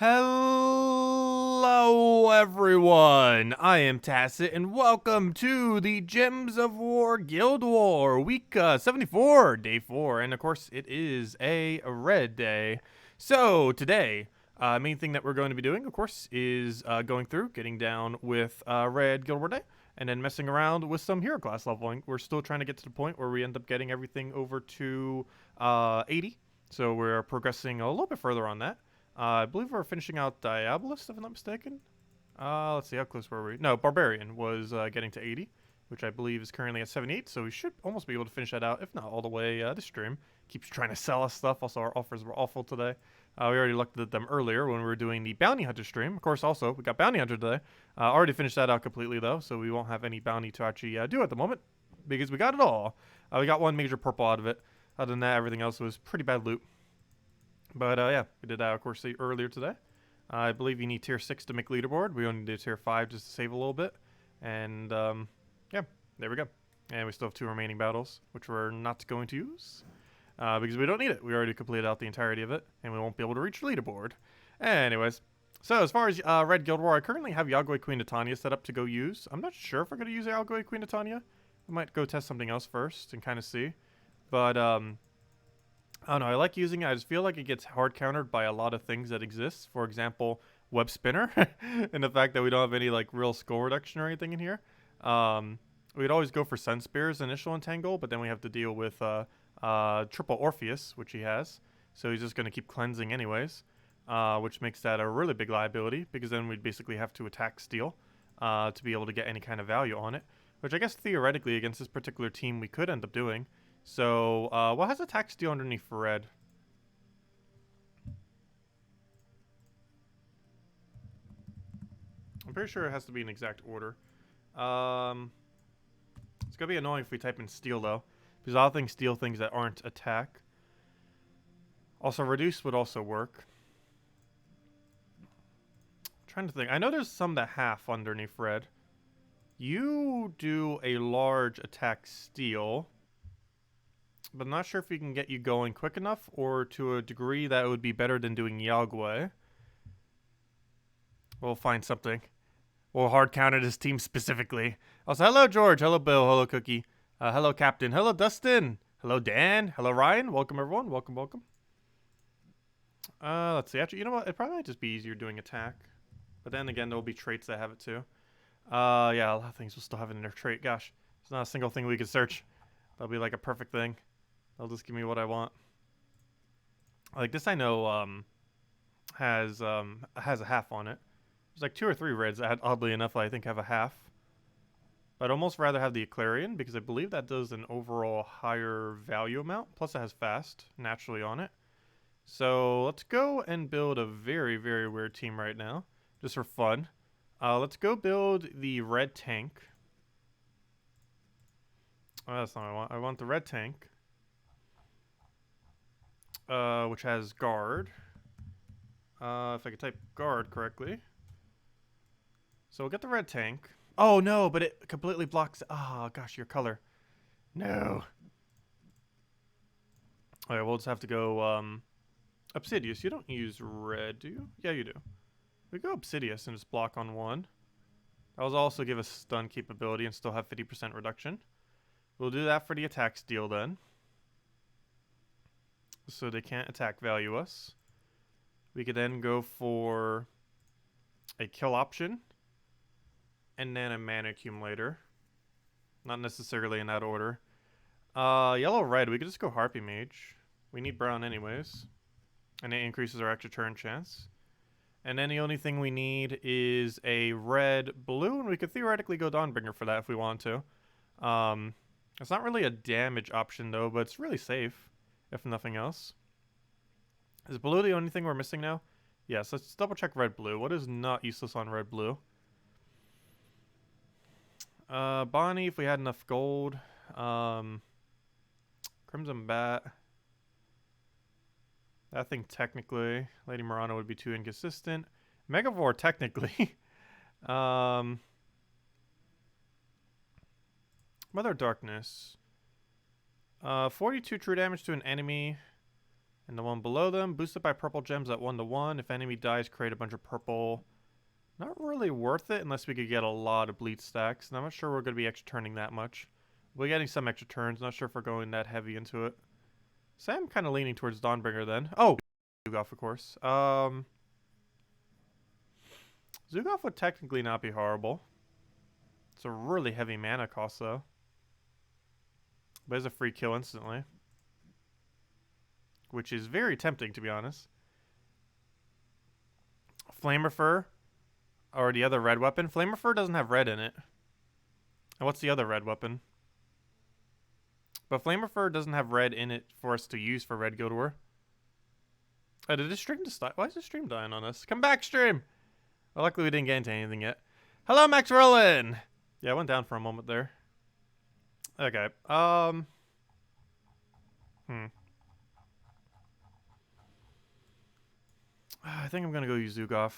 Hello everyone, I am Tacet and welcome to the Gems of War Guild War week 74, day 4, and of course it is a red day. So today, main thing that we're going to be doing of course is going through, getting down with red Guild War day, and then messing around with some hero class leveling. We're still trying to get to the point where we end up getting everything over to 80, so we're progressing a little bit further on that. I believe we're finishing out Diabolist, if I'm not mistaken. Let's see, how close were we? No, Barbarian was getting to 80, which I believe is currently at 78, so we should almost be able to finish that out, if not all the way this stream. Keeps trying to sell us stuff. Also, our offers were awful today. We already looked at them earlier when we were doing the Bounty Hunter stream. Of course, also, we got Bounty Hunter today. Already finished that out completely, though, so we won't have any bounty to actually do at the moment, because we got it all. We got one major purple out of it. Other than that, everything else was pretty bad loot. But yeah, we did that, of course, earlier today. I believe you need tier 6 to make leaderboard. We only did tier 5 just to save a little bit. And yeah, there we go. And we still have 2 remaining battles, which we're not going to use because we don't need it. We already completed out the entirety of it, and we won't be able to reach leaderboard. Anyways, so as far as Red Guild War, I currently have Yagoi Queen Titania set up to go use. I'm not sure if we're going to use Yagoi Queen Titania. I might go test something else first and kind of see. But I don't know, I like using it. I just feel like it gets hard countered by a lot of things that exist. For example, web spinner and the fact that we don't have any like real skull reduction or anything in here. We'd always go for Sun Spear's initial entangle, but then we have to deal with triple Orpheus, which he has. So he's just going to keep cleansing anyways, which makes that a really big liability because then we'd basically have to attack steel to be able to get any kind of value on it, which I guess theoretically against this particular team we could end up doing. So, what has attack steel underneath for red? I'm pretty sure it has to be in exact order. It's gonna be annoying if we type in steel though, because I'll think steel things that aren't attack. Also, reduce would also work. I'm trying to think. I know there's some that half underneath red. You do a large attack steel, but I'm not sure if we can get you going quick enough or to a degree that it would be better than doing Yagoi. We'll find something. We'll hard counter this team specifically. Also, hello George, hello Bill, hello Cookie, hello Captain, hello Dustin, hello Dan, hello Ryan. Welcome everyone, welcome, welcome. Let's see. Actually, you know what? It probably might just be easier doing attack. But then again, there'll be traits that have it too. Yeah, a lot of things will still have it in their trait. Gosh, there's not a single thing we could search. That'll be like a perfect thing. They'll just give me what I want. Like this I know has a half on it. There's like 2 or 3 reds that oddly enough I think have a half. But I'd almost rather have the ellcarjen because I believe that does an overall higher value amount. Plus it has fast naturally on it. So let's go and build a very, very weird team right now. Just for fun. Let's go build the red tank. Oh, that's not what I want. I want the red tank. Which has guard. If I could type guard correctly. So we'll get the red tank. Oh no, but it completely blocks. Oh gosh, your color. No. Alright, we'll just have to go Obsidious. You don't use red, do you? Yeah, you do. We go Obsidious and just block on 1. That will also give us stun capability and still have 50% reduction. We'll do that for the attack steel then. So they can't attack value us. We could then go for a kill option and then a mana accumulator. Not necessarily in that order. Yellow red, we could just go Harpy Mage. We need brown anyways. And it increases our extra turn chance. And then the only thing we need is a red blue, and we could theoretically go Dawnbringer for that if we want to. It's not really a damage option though, but it's really safe, if nothing else. Is blue the only thing we're missing now? Yes, let's double check red blue. What is not useless on red blue? Bonnie, if we had enough gold. Crimson Bat. I think technically Lady Murano would be too inconsistent. Megavore technically. Mother of Darkness. 42 true damage to an enemy. And the one below them, boosted by purple gems at 1-1. If enemy dies, create a bunch of purple. Not really worth it unless we could get a lot of bleed stacks. And I'm not sure we're going to be extra turning that much. We're getting some extra turns. Not sure if we're going that heavy into it. So I'm kind of leaning towards Dawnbringer then. Oh, Zugaf, of course. Zugaf would technically not be horrible. It's a really heavy mana cost, though. But it's a free kill instantly. Which is very tempting, to be honest. Flamer or the other red weapon. Flamer doesn't have red in it. And what's the other red weapon? But Flamer doesn't have red in it for us to use for Red Guild War. Oh, did this stream just die? Why is the stream dying on us? Come back, stream! Well, luckily we didn't get into anything yet. Hello, Max Rollin! Yeah, I went down for a moment there. Okay, I think I'm gonna go use Zugaf.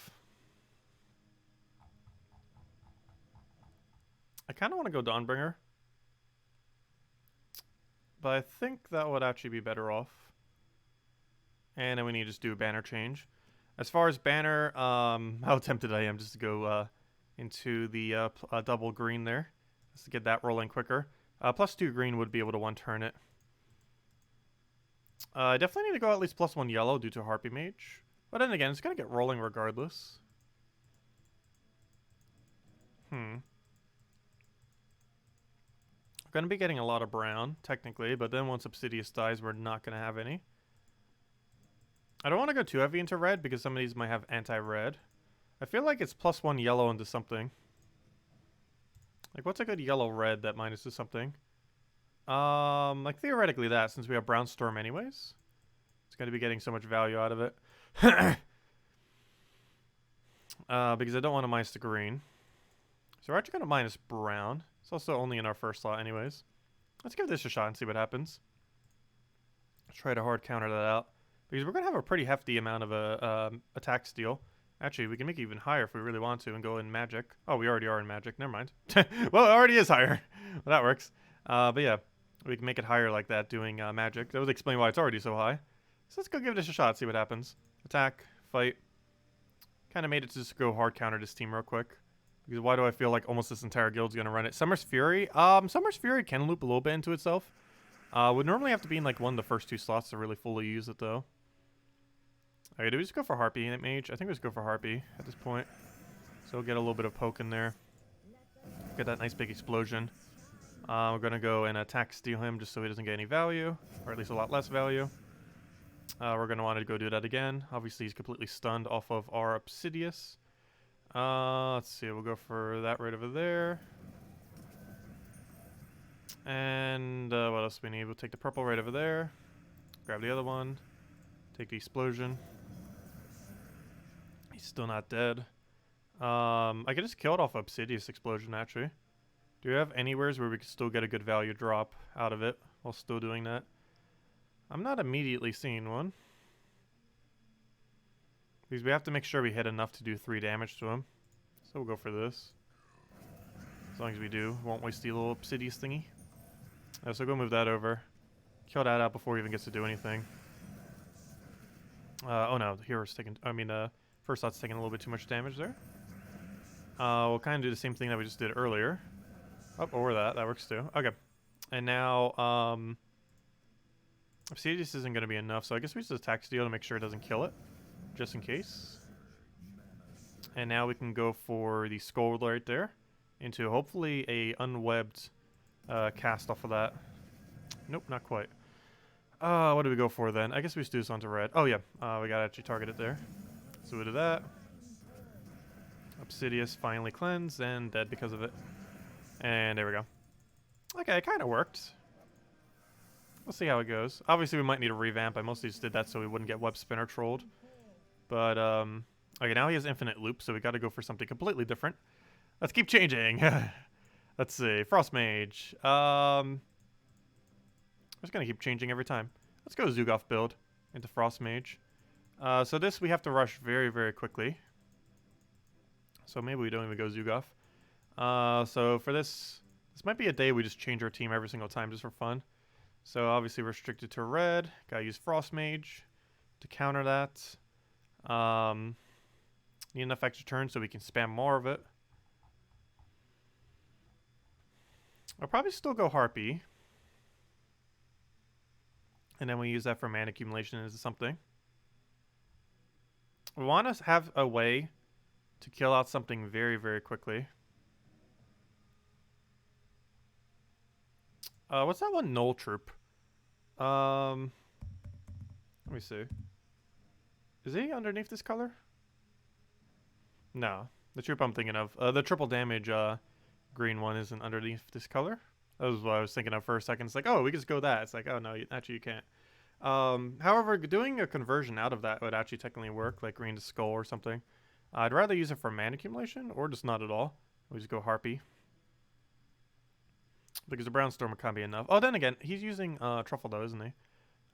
I kind of want to go Dawnbringer. But I think that would actually be better off. And then we need to just do a banner change. As far as banner, how tempted I am just to go into the double green there. Just to get that rolling quicker. +2 green would be able to one-turn it. I definitely need to go at least +1 yellow due to Harpy Mage. But then again, it's going to get rolling regardless. Going to be getting a lot of brown, technically, but then once Obsidius dies, we're not going to have any. I don't want to go too heavy into red because some of these might have anti-red. I feel like it's +1 yellow into something. Like, what's a good yellow-red that minuses something? Like, theoretically that, since we have Brown Storm anyways. It's going to be getting so much value out of it. Because I don't want to minus the green. So we're actually going to minus brown. It's also only in our first slot anyways. Let's give this a shot and see what happens. Let's try to hard counter that out. Because we're going to have a pretty hefty amount of attack steal. Actually, we can make it even higher if we really want to and go in magic. Oh, we already are in magic. Never mind. Well, it already is higher. Well, that works. But yeah, we can make it higher like that doing magic. That would explain why it's already so high. So let's go give this a shot, see what happens. Attack, fight. Kind of made it to just go hard counter this team real quick. Because why do I feel like almost this entire guild's going to run it? Summer's Fury? Summer's Fury can loop a little bit into itself. Would normally have to be in like one of the first 2 slots to really fully use it though. Okay, do we just go for Harpy and Mage? I think we just go for Harpy at this point. So we'll get a little bit of poke in there. Get that nice big explosion. We're going to go and attack steal him just so he doesn't get any value. Or at least a lot less value. We're going to want to go do that again. Obviously he's completely stunned off of our Obsidius. Let's see, we'll go for that right over there. And what else do we need? We'll take the purple right over there. Grab the other one. Take the explosion. He's still not dead. I could just kill it off Obsidius explosion actually. Do we have anywheres where we could still get a good value drop out of it while still doing that? I'm not immediately seeing one. Because we have to make sure we hit enough to do 3 damage to him. So we'll go for this. As long as we do. Won't waste the little Obsidius thingy. So go move that over. Kill that out before he even gets to do anything. Oh no, the hero's taking... first slot's taking a little bit too much damage there. We'll kind of do the same thing that we just did earlier. Oh, or that. That works too. Okay. And now, Obsidius isn't going to be enough, so I guess we just attack steal to make sure it doesn't kill it. Just in case. And now we can go for the skull right there into hopefully a unwebbed cast off of that. Nope, not quite. What do we go for then? I guess we just do this onto red. Oh yeah, we gotta actually target it there. So we do that. Obsidius finally cleansed and dead because of it. And there we go. Okay, it kind of worked. We'll see how it goes. Obviously we might need a revamp. I mostly just did that so we wouldn't get web spinner trolled. But, okay, now he has infinite loop, so we gotta go for something completely different. Let's keep changing. Let's see. Frost Mage. I'm just gonna keep changing every time. Let's go Zugaf build into Frost Mage. So this we have to rush very, very quickly. So maybe we don't even go Zugaf. So for this might be a day we just change our team every single time just for fun. So obviously restricted to red. Gotta use Frost Mage. to counter that. Need enough extra turns so we can spam more of it. I'll probably still go Harpy. And then we use that for mana accumulation into something. We want to have a way to kill out something very, very quickly. What's that one? Null Troop. Let me see. Is he underneath this color? No. The troop I'm thinking of. The triple damage green one isn't underneath this color. That was what I was thinking of for a second. It's like, oh, we can just go that. It's like, oh, no, actually you can't. However, doing a conversion out of that would actually technically work, like green to skull or something. I'd rather use it for mana accumulation or just not at all. We just go Harpy. Because the brown storm would kind of be enough. Oh, then again, he's using truffle though, isn't he?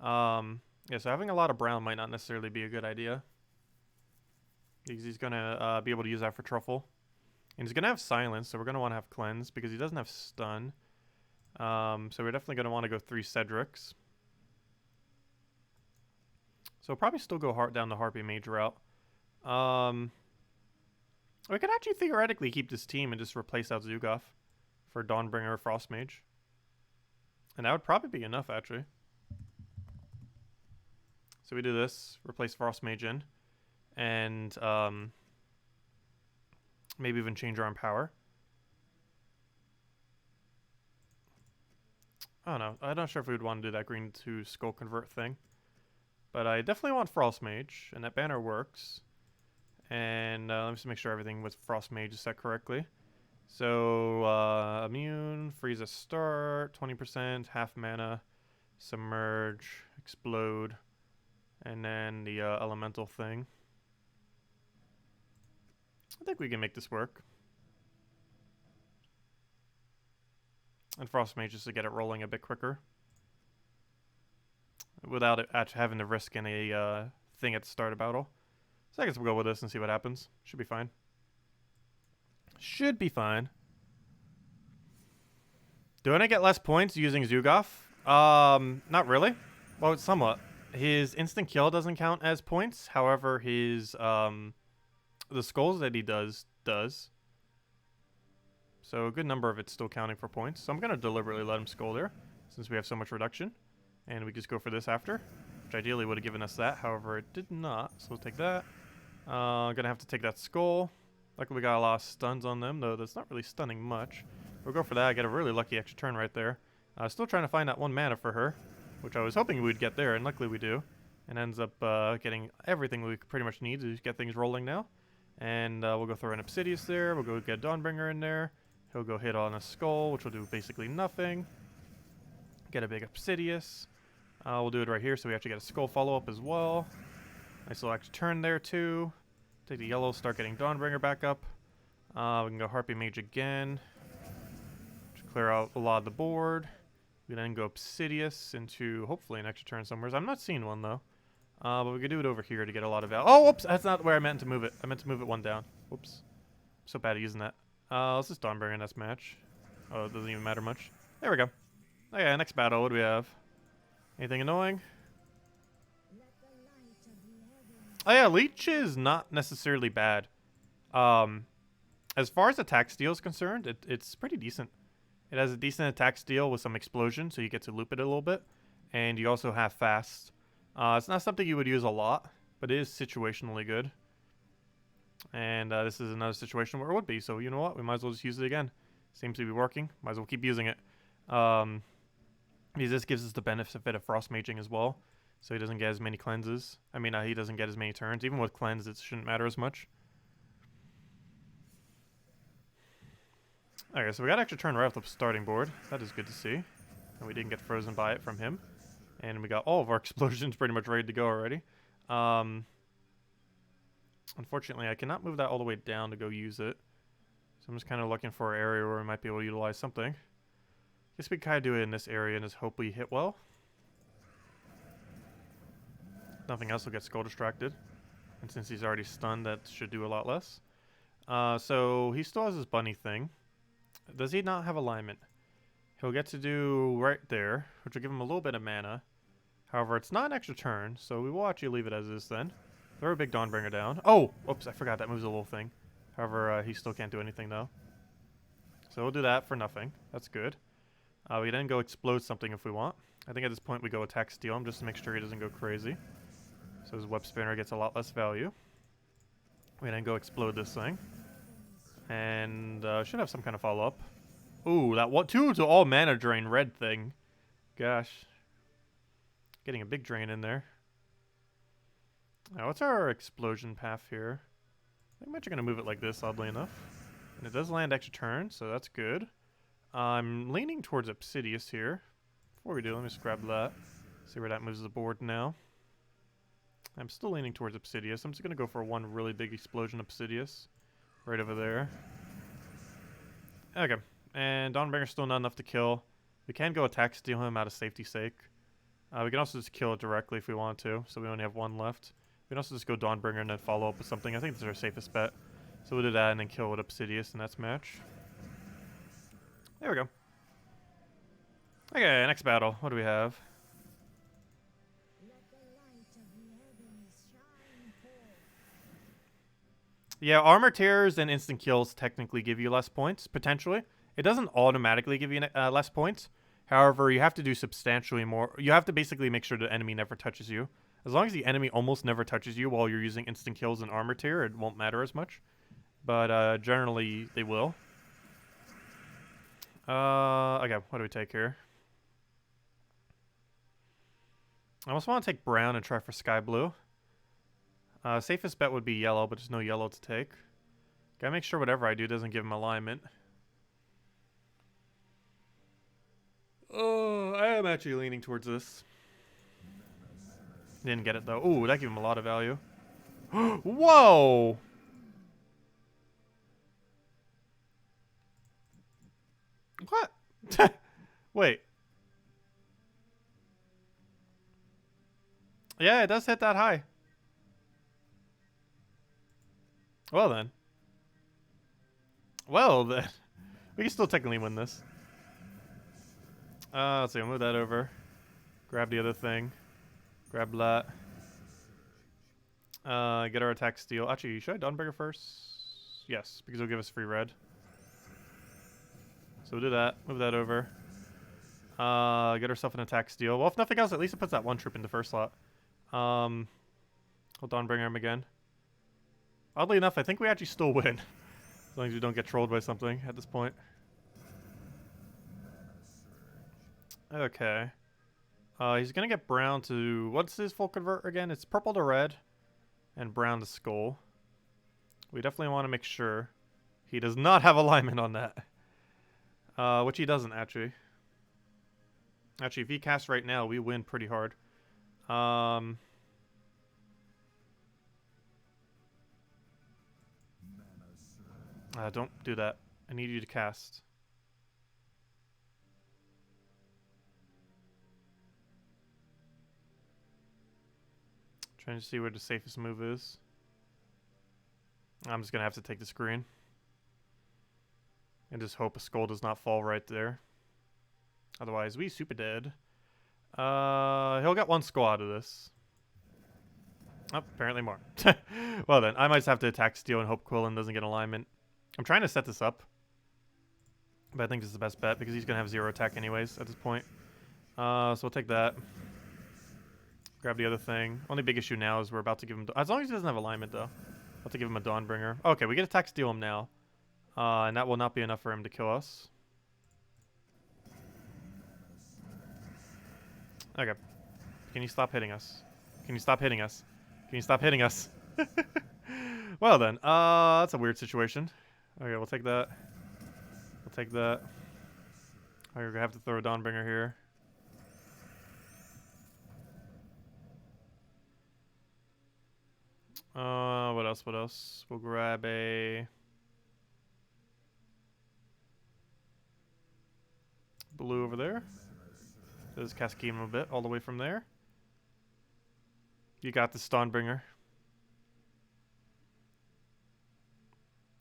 Yeah, so having a lot of brown might not necessarily be a good idea. Because he's going to be able to use that for truffle. And he's going to have silence, so we're going to want to have cleanse because he doesn't have stun. So we're definitely going to want to go 3 Cedrics. So we'll probably still go down the Harpy Mage route. We could actually theoretically keep this team and just replace out Zugaf for Dawnbringer or Frost Mage. And that would probably be enough, actually. So we do this, replace Frost Mage in, and maybe even change our own power. I don't know. I'm not sure if we would want to do that green to skull convert thing. But I definitely want Frost Mage, and that banner works. And let me just make sure everything with Frost Mage is set correctly. So, immune, freeze at start, 20%, half mana, submerge, explode, and then the elemental thing. I think we can make this work. And Frost Mage just to get it rolling a bit quicker. Without it actually having to risk any thing at the start of battle. So I guess we'll go with this and see what happens. Should be fine. Should be fine. Do I get less points using Zugaf? Not really. Well, somewhat. His instant kill doesn't count as points. However, his the skulls that he does. So a good number of it's still counting for points. So I'm gonna deliberately let him skull there, since we have so much reduction. And we just go for this after, which ideally would have given us that. However, it did not. So we'll take that. Gonna have to take that skull. Luckily, we got a lot of stuns on them, though that's not really stunning much. We'll go for that. I get a really lucky extra turn right there. Still trying to find that 1 mana for her, which I was hoping we'd get there, and luckily we do. And ends up getting everything we pretty much need to get things rolling now. And we'll go throw an Obsidius there. We'll go get Dawnbringer in there. He'll go hit on a skull, which will do basically nothing. Get a big Obsidius. We'll do it right here, so we actually get a skull follow-up as well. Nice little extra turn there, too. Take the yellow, start getting Dawnbringer back up. We can go Harpy Mage again. To clear out a lot of the board. We then go Obsidius into, hopefully, an extra turn somewhere. I'm not seeing one, though. But we could do it over here to get a lot of value. Oh, whoops! That's not where I meant to move it. I meant to move it 1 down. Whoops. I'm so bad at using that. Let's just Dawnbringer in this match. Oh, it doesn't even matter much. There we go. Okay, next battle, what do we have? Anything annoying? Oh yeah, Leech is not necessarily bad. As far as attack steal is concerned, it's pretty decent. It has a decent attack steal with some explosion, so you get to loop it a little bit. And you also have fast. It's not something you would use a lot, but it is situationally good. And this is another situation where it would be, so you know what? We might as well just use it again. Seems to be working. Might as well keep using it. Because this gives us the benefit of Frost Maging as well. So he doesn't get as many cleanses. I mean, he doesn't get as many turns. Even with cleanse, it shouldn't matter as much. Okay, so we got extra turn right off the starting board. That is good to see. And we didn't get frozen by it from him. And we got all of our explosions pretty much ready to go already. Unfortunately, I cannot move that all the way down to go use it. So I'm just kind of looking for an area where we might be able to utilize something. Guess we kind of do it in this area and just hope we hit well. Nothing else will get skull distracted. And since he's already stunned, that should do a lot less. So he still has his bunny thing. Does he not have alignment? He'll get to do right there, which will give him a little bit of mana. However, it's not an extra turn, so we will actually leave it as is then. Throw a big Dawnbringer down. Oh! Oops, I forgot that moves a little thing. However, he still can't do anything though. So we'll do that for nothing. That's good. We then go explode something if we want. I think at this point we go attack steal him just to make sure he doesn't go crazy. So his web spinner gets a lot less value. We then go explode this thing. And should have some kind of follow-up. Ooh, that 2 to all mana drain red thing. Gosh. Getting a big drain in there. Now, what's our explosion path here? I think I'm actually going to move it like this, oddly enough. And it does land extra turn, so that's good. I'm leaning towards Obsidious here. Before we do, let me just grab that. See where that moves the board now. I'm still leaning towards Obsidious. I'm just going to go for one really big explosion Obsidious. Right over there. Okay. And Dawnbringer's still not enough to kill. We can go attack steal him out of safety's sake. We can also just kill it directly if we want to, so we only have one left. We can also just go Dawnbringer and then follow up with something. I think this is our safest bet. So we'll do that and then kill with Obsidious, and that's match. There we go. Okay, next battle. What do we have? Yeah, armor tears and instant kills technically give you less points, potentially. It doesn't automatically give you less points. However, you have to do substantially more. You have to basically make sure the enemy never touches you. As long as the enemy almost never touches you while you're using instant kills and armor tear, it won't matter as much. But generally, they will. Okay, what do we take here? I almost want to take brown and try for sky blue. Safest bet would be yellow, but there's no yellow to take. Gotta make sure whatever I do doesn't give him alignment. Oh, I am actually leaning towards this. Didn't get it though. Ooh, that gave him a lot of value. Whoa! What? Wait. Yeah, it does hit that high. Well then. Well then. We can still technically win this. Let's see, I'll move that over. Grab the other thing. Grab that. Get our attack steal. Actually, should I Dawnbringer first? Yes, because it'll give us free red. So we'll do that. Move that over. Get ourselves an attack steal. Well, if nothing else, at least it puts that one troop in the first slot. We'll Dawnbringer him again. Oddly enough, I think we actually still win. As long as we don't get trolled by something at this point. Okay. He's going to get brown to... What's his full convert again? It's purple to red and brown to skull. We definitely want to make sure he does not have alignment on that. Which he doesn't, actually. Actually, if he casts right now, we win pretty hard. Don't do that. I need you to cast. Trying to see where the safest move is. I'm just going to have to take the screen. And just hope a skull does not fall right there. Otherwise, we super dead. He'll get one skull out of this. Oh, apparently more. Well then, I might just have to attack steal and hope Quillen doesn't get alignment. I'm trying to set this up. But I think this is the best bet because he's going to have 0 attack anyways at this point. So we'll take that. Grab the other thing. Only big issue now is we're about to give him... As long as he doesn't have alignment, though. I'll have to give him a Dawnbringer. Okay, we get attack steal him now. And that will not be enough for him to kill us. Okay. Can you stop hitting us? Can you stop hitting us? Can you stop hitting us? Well then, that's a weird situation. Okay, we'll take that. We'll take that. Okay, we're gonna have to throw a Dawnbringer here. What else? What else? We'll grab a blue over there. There's cascade him a bit all the way from there. You got the Dawnbringer.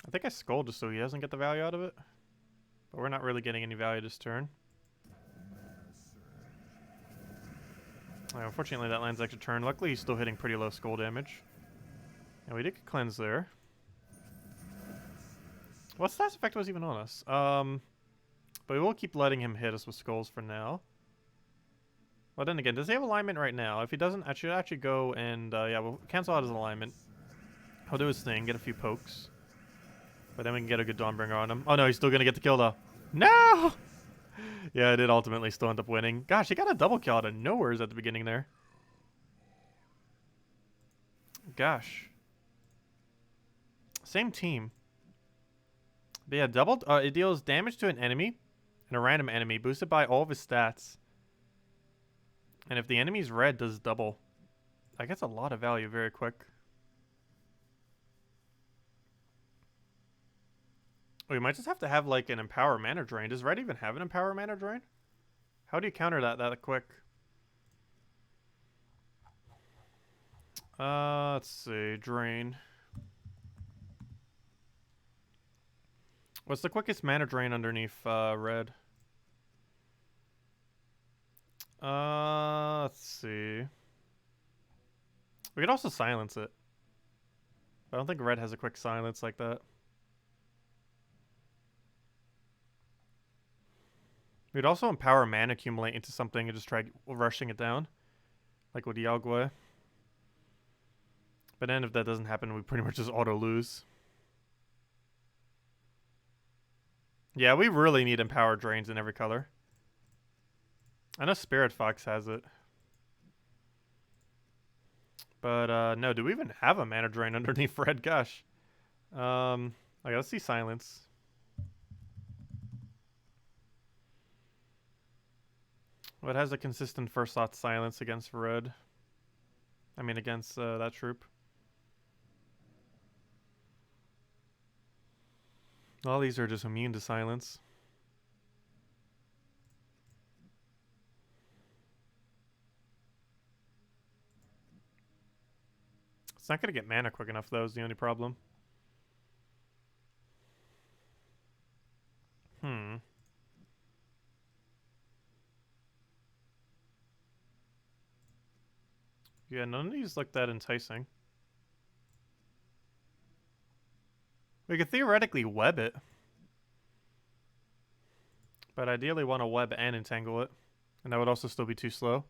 I think I skull just so he doesn't get the value out of it. But we're not really getting any value this turn. Unfortunately, that lands extra turn. Luckily, he's still hitting pretty low skull damage. And we did get cleanse there. What stats effect was even on us? But we will keep letting him hit us with skulls for now. Well, then again, does he have alignment right now? If he doesn't, I should actually go and, yeah, we'll cancel out his alignment. He'll do his thing, get a few pokes. But then we can get a good Dawnbringer on him. Oh no, he's still gonna get the kill though. No! Yeah, I did ultimately still end up winning. Gosh, he got a double kill out of nowheres at the beginning there. Gosh. Same team. But yeah, double. It deals damage to an enemy and a random enemy, boosted by all of his stats. And if the enemy's red, does double. That gets a lot of value very quick. We might just have to have like an Empower Mana Drain. Does red even have an Empower Mana Drain? How do you counter that quick? Let's see. Drain. What's the quickest mana drain underneath red? Let's see. We could also silence it. I don't think red has a quick silence like that. We'd also empower mana accumulate into something and just try rushing it down. Like with Yagwe. But then if that doesn't happen, we pretty much just auto lose. Yeah, we really need empower drains in every color. I know Spirit Fox has it. But no, do we even have a mana drain underneath red? Gosh. Okay, let's see silence. Well, it has a consistent first slot silence against red. I mean against that troop. All these are just immune to silence. It's not going to get mana quick enough, though, is the only problem. Yeah, none of these look that enticing. We could theoretically web it. But ideally want to web and entangle it. And that would also still be too slow.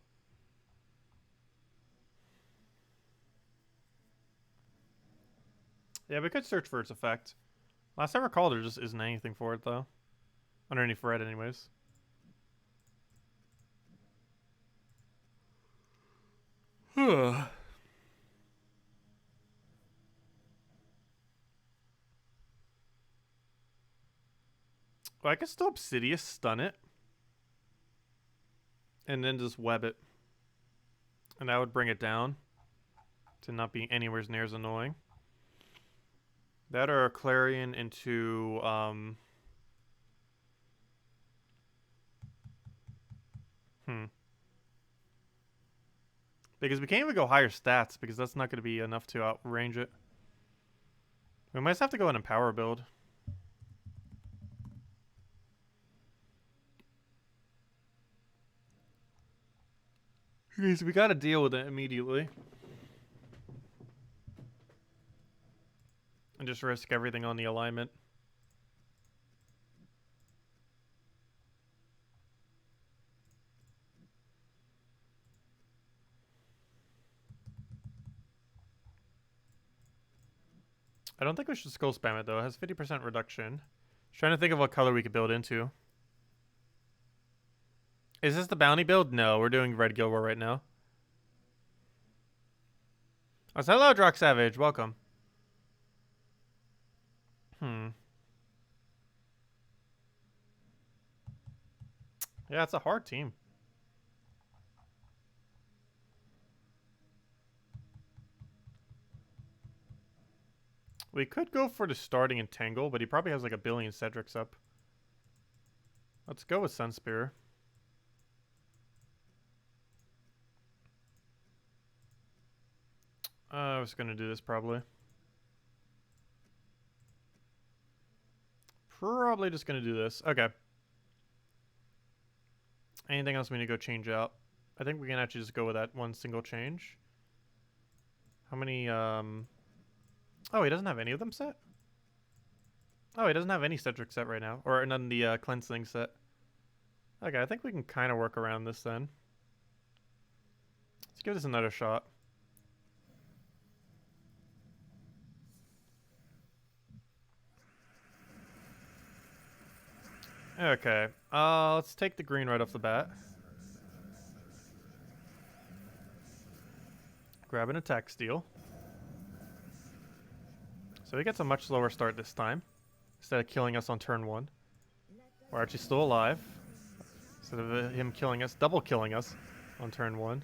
Yeah, we could search for its effect. Last I recall, there just isn't anything for it, though. Underneath red, anyways. Well, I could still Obsidious stun it. And then just web it. And that would bring it down to not be anywhere near as annoying. That or Clarion into Because we can't even go higher stats because that's not going to be enough to outrange it. We might have to go an Empower build. Because we got to deal with it immediately. And just risk everything on the alignment. I don't think we should skull spam it though. It has 50% reduction. Just trying to think of what color we could build into. Is this the bounty build? No, we're doing Red Guild War right now. Oh, so hello, Drock Savage. Welcome. Yeah, it's a hard team. We could go for the starting Entangle, but he probably has like a billion Cedrics up. Let's go with Sunspear. I was going to do this probably. Probably just going to do this. Okay. Anything else we need to go change out? I think we can actually just go with that one single change. How many, Oh, he doesn't have any of them set? Oh, he doesn't have any Cedric set right now. Or none of the cleansing set. Okay, I think we can kind of work around this then. Let's give this another shot. Okay, let's take the green right off the bat. Grab an attack steal. So he gets a much slower start this time. Instead of killing us on turn 1. We're actually still alive. Instead of him killing us, double killing us on turn 1.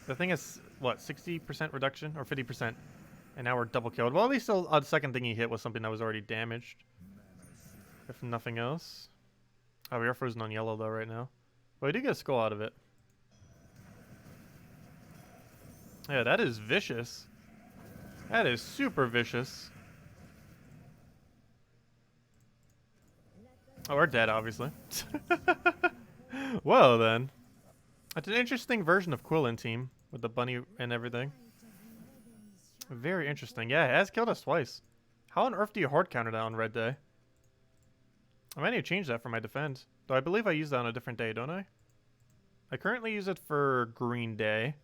The thing is, what, 60% reduction? Or 50%? And now we're double killed. Well, at least the second thing he hit was something that was already damaged. If nothing else. Oh, we are frozen on yellow though right now. But we do get a skull out of it. Yeah, that is vicious. That is super vicious. Oh, we're dead, obviously. Well, then. That's an interesting version of Quillin team. With the bunny and everything. Very interesting. Yeah, it has killed us twice. How on earth do you hard counter that on Red Day? I might need to change that for my defense. Though I believe I use that on a different day, don't I? I currently use it for Green Day.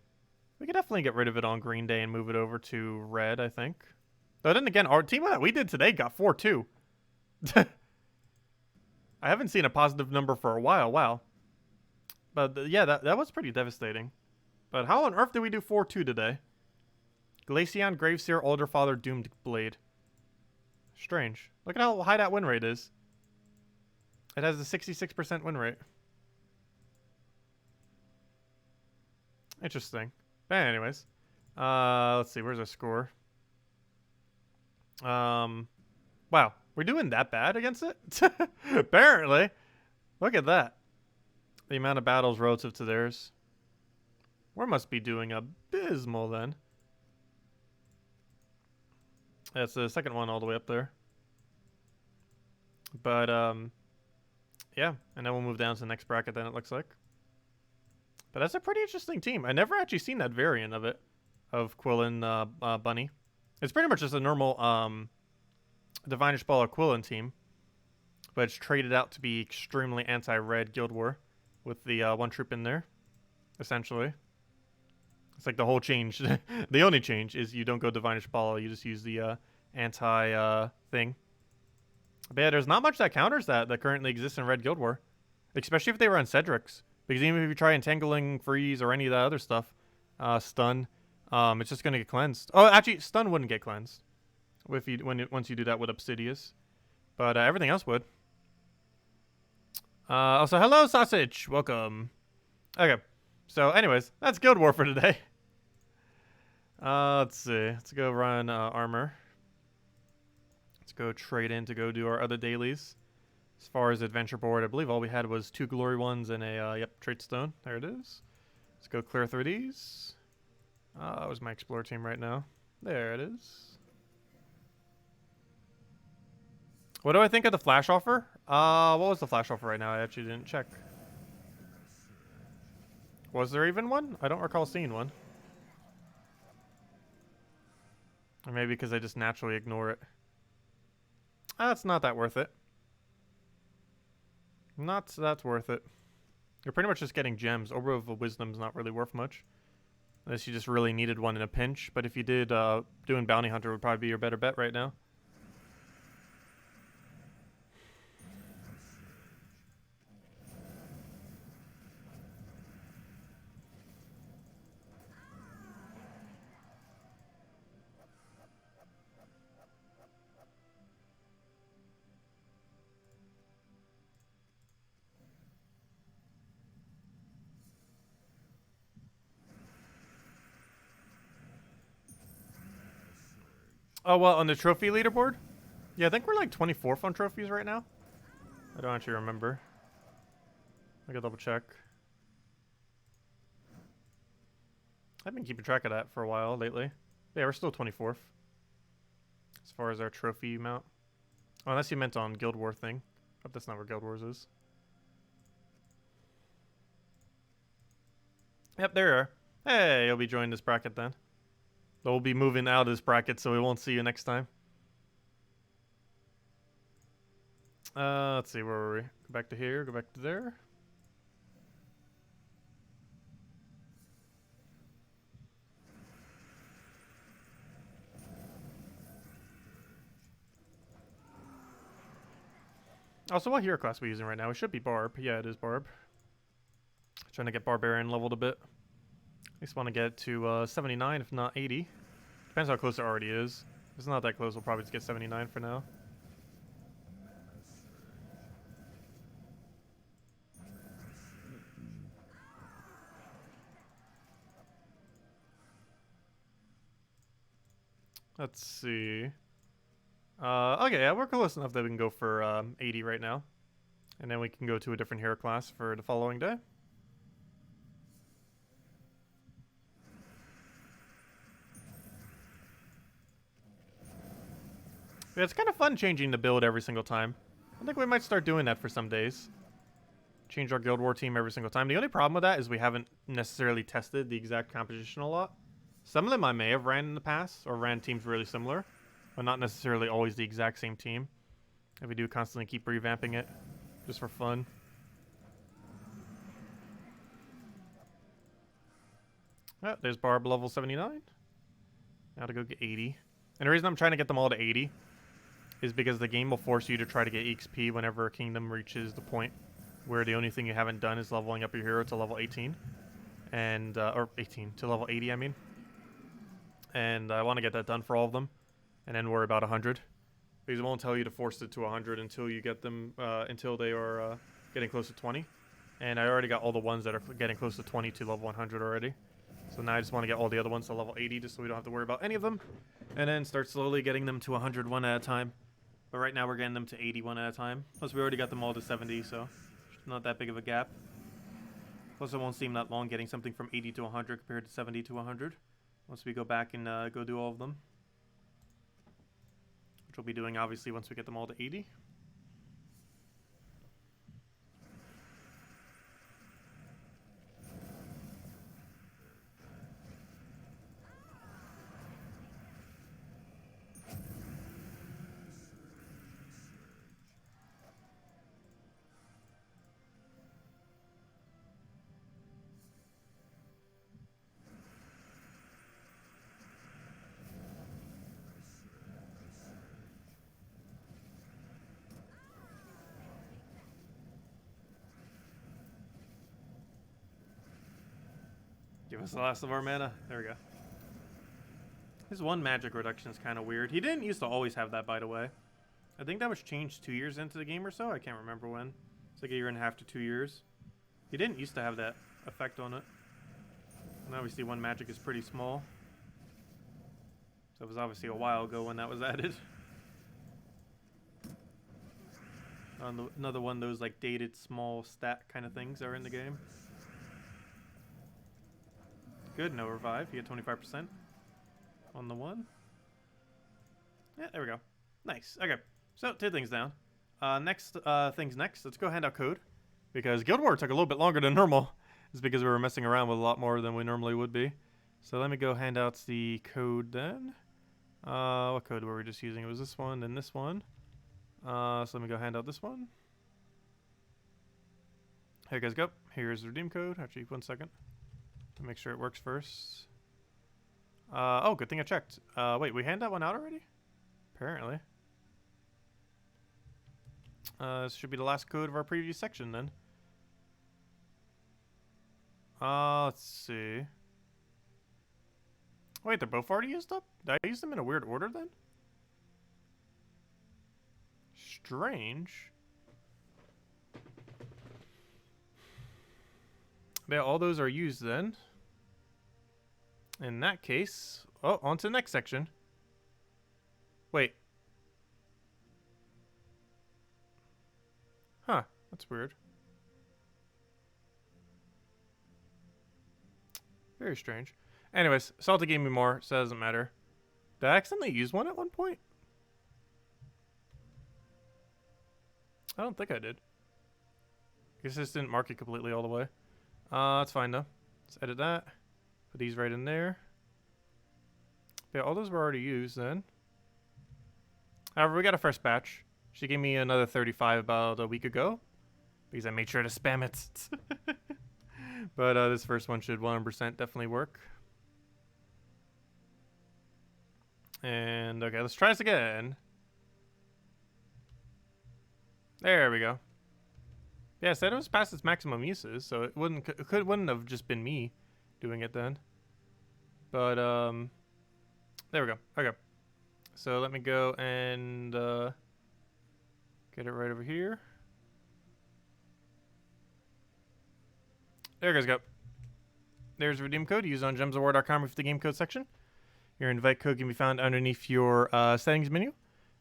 We could definitely get rid of it on Green Day and move it over to Red, I think. Though then again, our team that we did today got 4-2. I haven't seen a positive number for a while. Wow. But yeah, that was pretty devastating. But how on earth did we do 4-2 today? Glaceon, Graveseer, Alderfather, Doomed Blade. Strange. Look at how high that win rate is. It has a 66% win rate. Interesting. But anyways. Let's see. Where's our score? Wow. We're doing that bad against it? Apparently. Look at that. The amount of battles relative to theirs. We must be doing abysmal then. That's the second one all the way up there. But, yeah. And then we'll move down to the next bracket then, it looks like. But that's a pretty interesting team. I never actually seen that variant of it. Of Quillin Bunny. It's pretty much just a normal Divinish Ball or Quillin team. But it's traded out to be extremely anti-red Guild War. With the one troop in there. Essentially. It's like the whole change. The only change is you don't go Divinish Ball. You just use the anti thing. But yeah, there's not much that counters that currently exists in Red Guild War. Especially if they were on Cedrics. Because even if you try Entangling, Freeze, or any of that other stuff, Stun, it's just going to get cleansed. Oh, actually, Stun wouldn't get cleansed if you once you do that with Obsidious. But everything else would. Also, hello, Sausage! Welcome. Okay. So, anyways, that's Guild War for today. Let's see. Let's go run armor. Let's go trade in to go do our other dailies. As far as adventure board, I believe all we had was 2 glory ones and a, yep, trait stone. There it is. Let's go clear through these. That was my explorer team right now. There it is. What do I think of the flash offer? What was the flash offer right now? I actually didn't check. Was there even one? I don't recall seeing one. Or maybe because I just naturally ignore it. It's not that worth it. Not that worth it. You're pretty much just getting gems. Orb of Wisdom's not really worth much. Unless you just really needed one in a pinch. But if you did, doing Bounty Hunter would probably be your better bet right now. Oh, well, on the trophy leaderboard? Yeah, I think we're like 24th on trophies right now. I don't actually remember. I gotta double check. I've been keeping track of that for a while lately. Yeah, we're still 24th. As far as our trophy amount. Oh, unless you meant on Guild War thing. But that's not where Guild Wars is. Yep, there you are. Hey, you'll be joining this bracket then. We'll be moving out of this bracket, so we won't see you next time. Let's see, where were we? Go back to here, go back to there. Also, what hero class are we using right now? It should be Barb. Yeah, it is Barb. Trying to get Barbarian leveled a bit. At least want to get to 79, if not 80. Depends how close it already is. If it's not that close, we'll probably just get 79 for now. Let's see. Okay, yeah, we're close enough that we can go for 80 right now. And then we can go to a different hero class for the following day. Yeah, it's kind of fun changing the build every single time. I think we might start doing that for some days. Change our Guild War team every single time. The only problem with that is we haven't necessarily tested the exact composition a lot. Some of them I may have ran in the past, or ran teams really similar, but not necessarily always the exact same team. If we do constantly keep revamping it, just for fun. Oh, there's Barb level 79. Now to go get 80. And the reason I'm trying to get them all to 80 is because the game will force you to try to get XP whenever a kingdom reaches the point where the only thing you haven't done is leveling up your hero to level 18. And, or 18, to level 80, I mean. And I want to get that done for all of them. And then worry about 100. Because it won't tell you to force it to 100 until you get them, until they are getting close to 20. And I already got all the ones that are getting close to 20 to level 100 already. So now I just want to get all the other ones to level 80 just so we don't have to worry about any of them. And then start slowly getting them to 100 one at a time. But right now we're getting them to 80 one at a time. Plus we already got them all to 70, so not that big of a gap. Plus it won't seem that long getting something from 80 to 100 compared to 70 to 100. Once we go back and go do all of them. Which we'll be doing obviously once we get them all to 80. Give us the last of our mana. There we go. His one magic reduction is kind of weird. He didn't used to always have that, by the way. I think that was changed 2 years into the game or so. I can't remember when. It's like a year and a half to 2 years. He didn't used to have that effect on it. And obviously one magic is pretty small. So it was obviously a while ago when that was added. Another one of those like dated small stat kind of things are in the game. Good, no revive. You get 25% on the one. Yeah, there we go. Nice. Okay, so 2 things down. Next, things next. Let's go hand out code. Because Guild War took a little bit longer than normal. It's because we were messing around with a lot more than we normally would be. So let me go hand out the code then. What code were we just using? It was this one and this one. So let me go hand out this one. Here you guys go. Here's the redeem code. Actually, 1 second. Make sure it works first. Oh, good thing I checked. Wait, we hand that one out already? Apparently. This should be the last code of our previous section then. Let's see. Wait, they're both already used up? Did I use them in a weird order then? Strange. Yeah, all those are used then. In that case, oh, on to the next section. Wait. Huh, that's weird. Very strange. Anyways, Salty gave me more, so it doesn't matter. Did I accidentally use one at one point? I don't think I did. I guess I just didn't mark it completely all the way. That's fine though. Let's edit that. Put these right in there. Yeah, all those were already used then. However, we got a fresh batch. She gave me another 35 about a week ago because I made sure to spam it. But this first one should 100% definitely work. And okay, let's try this again. There we go. Yeah, I said it was past its maximum uses, so it wouldn't have just been me doing it then. But there we go. Okay. So let me go and get it right over here. There you guys go. There's redeem code used on gemsofwar.com with the game code section. Your invite code can be found underneath your settings menu.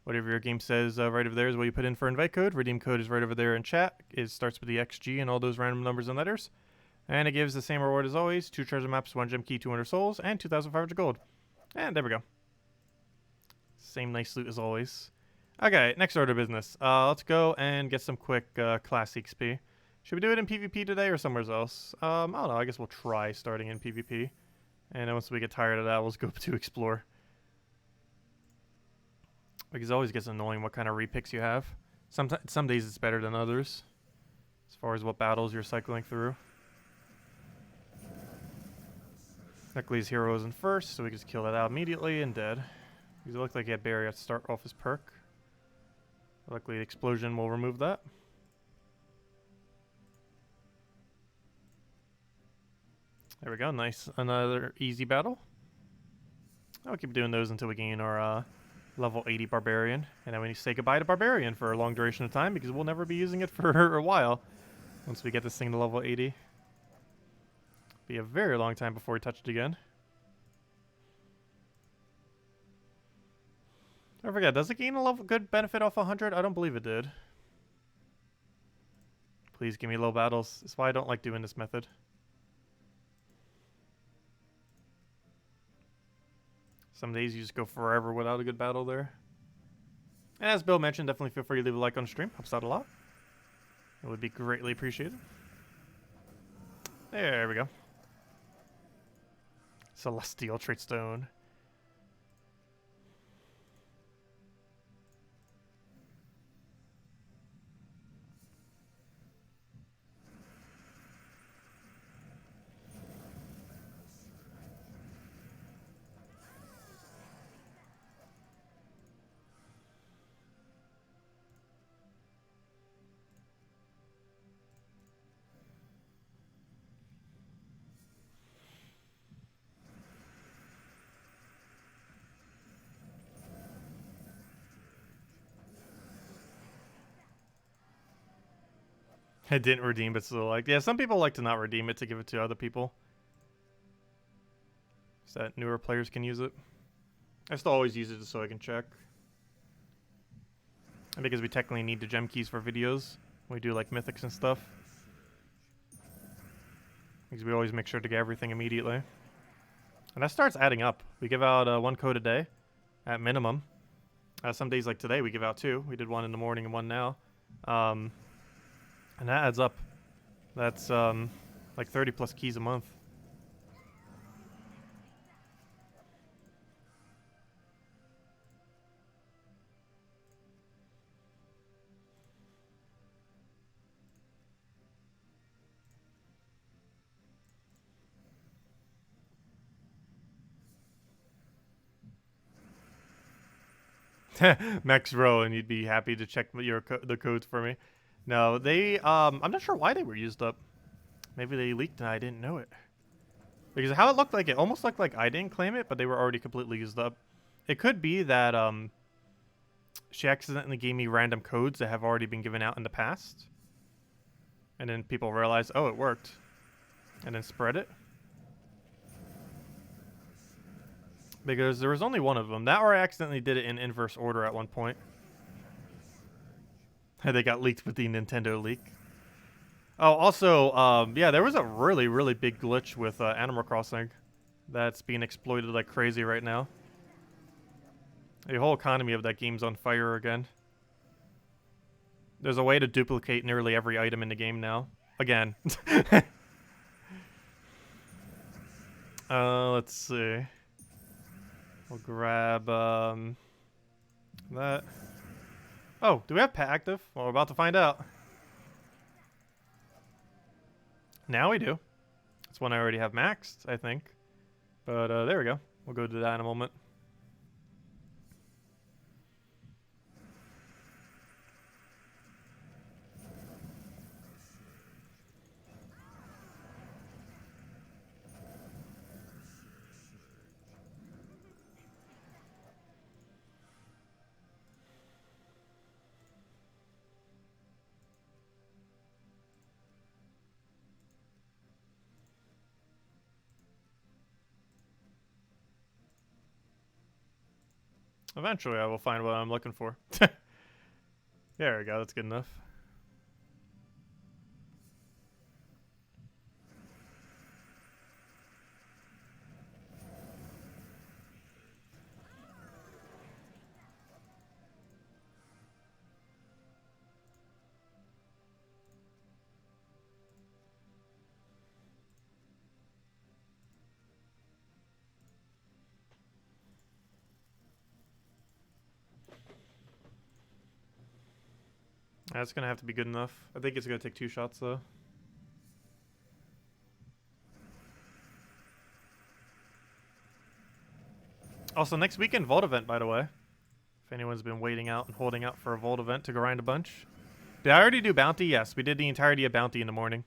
Whatever your game says right over there is what you put in for invite code. Redeem code is right over there in chat. It starts with the XG and all those random numbers and letters. And it gives the same reward as always. 2 treasure maps, 1 gem key, 200 souls, and 2,500 gold. And there we go. Same nice loot as always. Okay, next order of business. Let's go and get some quick class XP. Should we do it in PvP today or somewhere else? I don't know. I guess we'll try starting in PvP. And then once we get tired of that, we'll just go to explore. Because it always gets annoying what kind of repicks you have. Some days it's better than others, as far as what battles you're cycling through. Luckily his hero isn't first, so we can just kill it out immediately and dead. Because it looked like he had barrier to start off his perk. Luckily the explosion will remove that. There we go, nice. Another easy battle. I'll keep doing those until we gain our level 80 Barbarian. And then we need to say goodbye to Barbarian for a long duration of time because we'll never be using it for a while once we get this thing to level 80. Be a very long time before we touch it again. I forget, does it gain a level good benefit off 100? I don't believe it did. Please give me low battles. That's why I don't like doing this method. Some days you just go forever without a good battle there. And as Bill mentioned, definitely feel free to leave a like on stream. Helps out a lot. It would be greatly appreciated. There we go. Celestial Trait Stone. I didn't redeem, but still like, yeah, some people like to not redeem it to give it to other people, so that newer players can use it. I still always use it just so I can check. And because we technically need the gem keys for videos, we do like mythics and stuff. Because we always make sure to get everything immediately. And that starts adding up. We give out 1 code a day, at minimum. Some days like today we give out 2. We did 1 in the morning and 1 now. And that adds up. That's like 30 plus keys a month. Max Row, and you'd be happy to check the codes for me. No, they, I'm not sure why they were used up. Maybe they leaked and I didn't know it. Because how it looked like, it almost looked like I didn't claim it, but they were already completely used up. It could be that, she accidentally gave me random codes that have already been given out in the past. And then people realize, oh, it worked. And then spread it. Because there was only one of them. That or I accidentally did it in inverse order at one point. They got leaked with the Nintendo leak. Oh, also, yeah, there was a really, really big glitch with Animal Crossing that's being exploited like crazy right now. The whole economy of that game's on fire again. There's a way to duplicate nearly every item in the game now. Again. Let's see. We'll grab that. Oh, do we have pet active? Well, we're about to find out. Now we do. It's one I already have maxed, I think. But there we go. We'll go to that in a moment. Eventually, I will find what I'm looking for. There we go. That's good enough. That's gonna have to be good enough. I think it's gonna take 2 shots though. Also, next weekend, Vault event, by the way. If anyone's been waiting out and holding out for a Vault event to grind a bunch. Did I already do Bounty? Yes, we did the entirety of Bounty in the morning.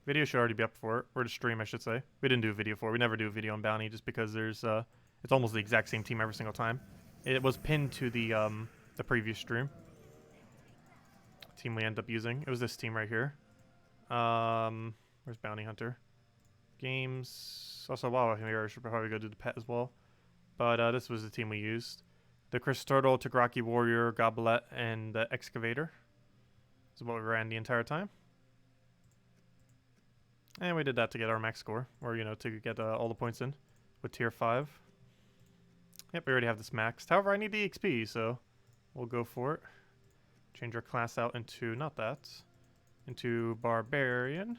Video should already be up for it. Or the stream, I should say. We didn't do a video for it. We never do a video on Bounty just because there's, it's almost the exact same team every single time. It was pinned to the previous stream. Team we end up using. It was this team right here. Where's Bounty Hunter? Games. Also, wow, here I should probably go do the pet as well. But this was the team we used. The Chris Turtle, Tagraki Warrior, Goblet, and the Excavator. This is what we ran the entire time. And we did that to get our max score. Or, you know, to get all the points in with tier 5. Yep, we already have this maxed. However, I need the XP, so we'll go for it. Change our class out into, not that, into Barbarian.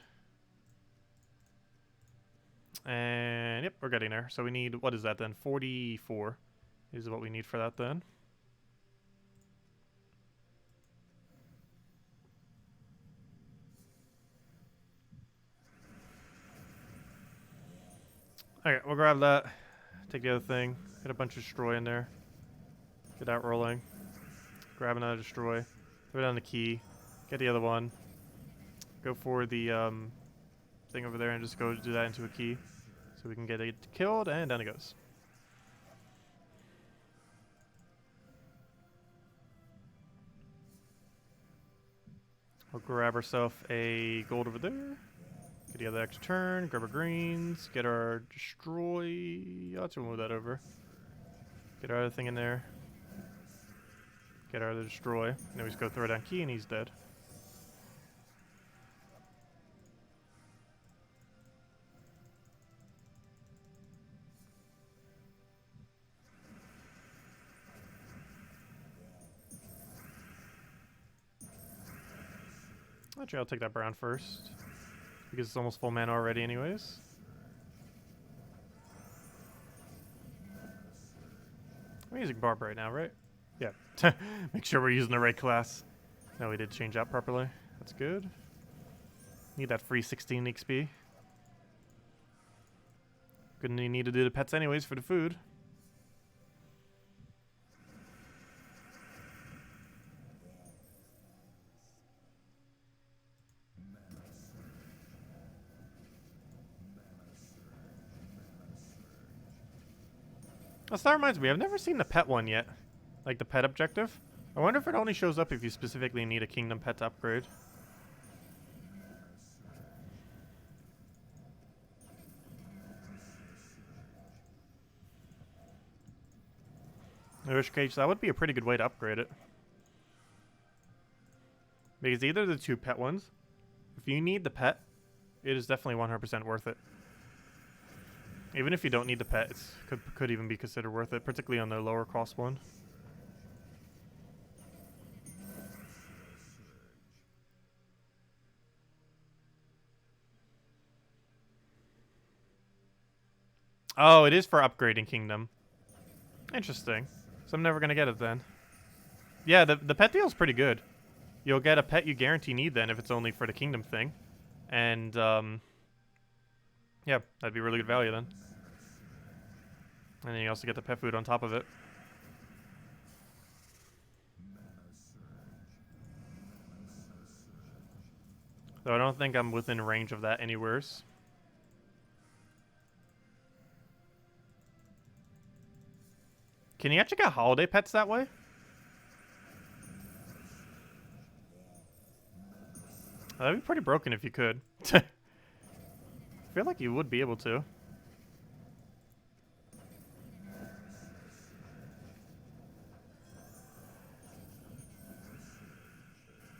And yep, we're getting there. So we need, what is that then? 44 is what we need for that then. Okay, we'll grab that. Take the other thing. Get a bunch of destroy in there. Get that rolling. Grab another destroy. Throw down the key. Get the other one. Go for the thing over there and just go do that into a key. So we can get it killed, and down it goes. We'll grab ourselves a gold over there. Get the other extra turn. Grab our greens. Get our destroy. Let's remove that over. Get our other thing in there. Get our other destroy. And then we just go throw down key, and he's dead. Actually, I'll take that brown first. Because it's almost full mana already anyways. We're using Barb right now, right? Yeah. Make sure we're using the right class. No, we did change out properly. That's good. Need that free 16 XP. Gonna need to do the pets anyways for the food. Oh, so that reminds me, I've never seen the pet one yet. Like the pet objective. I wonder if it only shows up if you specifically need a kingdom pet to upgrade. In which case, that would be a pretty good way to upgrade it. Because either the 2 pet ones, if you need the pet, it is definitely 100% worth it. Even if you don't need the pet, it could even be considered worth it, particularly on the lower cost one. Oh, it is for upgrading kingdom. Interesting. So I'm never gonna get it then. Yeah, the pet deal's pretty good. You'll get a pet you guarantee need then if it's only for the kingdom thing. And, yeah, that'd be really good value then. And then you also get the pet food on top of it. Though I don't think I'm within range of that anywheres. Can you actually get holiday pets that way? That'd be pretty broken if you could. I feel like you would be able to.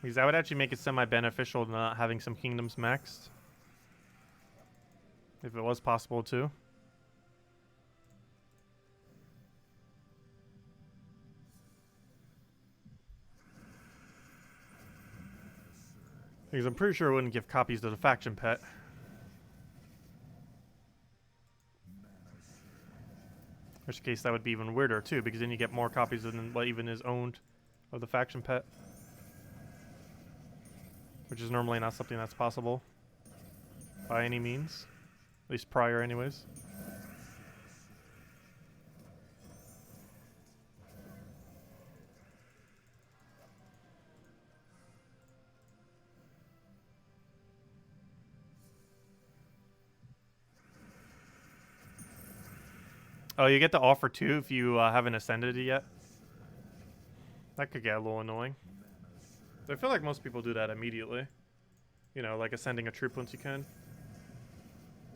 Because that would actually make it semi-beneficial not having some kingdoms maxed. If it was possible to. Because I'm pretty sure it wouldn't give copies to the faction pet. In which case that would be even weirder too, because then you get more copies than what even is owned of the faction pet. Which is normally not something that's possible. By any means. At least prior anyways. Oh, you get the offer too if you haven't ascended it yet? That could get a little annoying. I feel like most people do that immediately. You know, like ascending a troop once you can.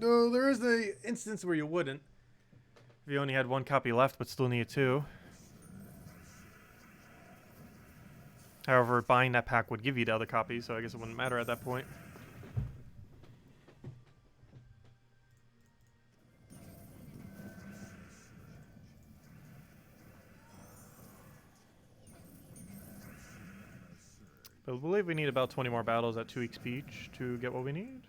No, there is a instance where you wouldn't. If you only had one copy left but still need two. However, buying that pack would give you the other copy, so I guess it wouldn't matter at that point. I believe we need about 20 more battles at 2 XP each to get what we need.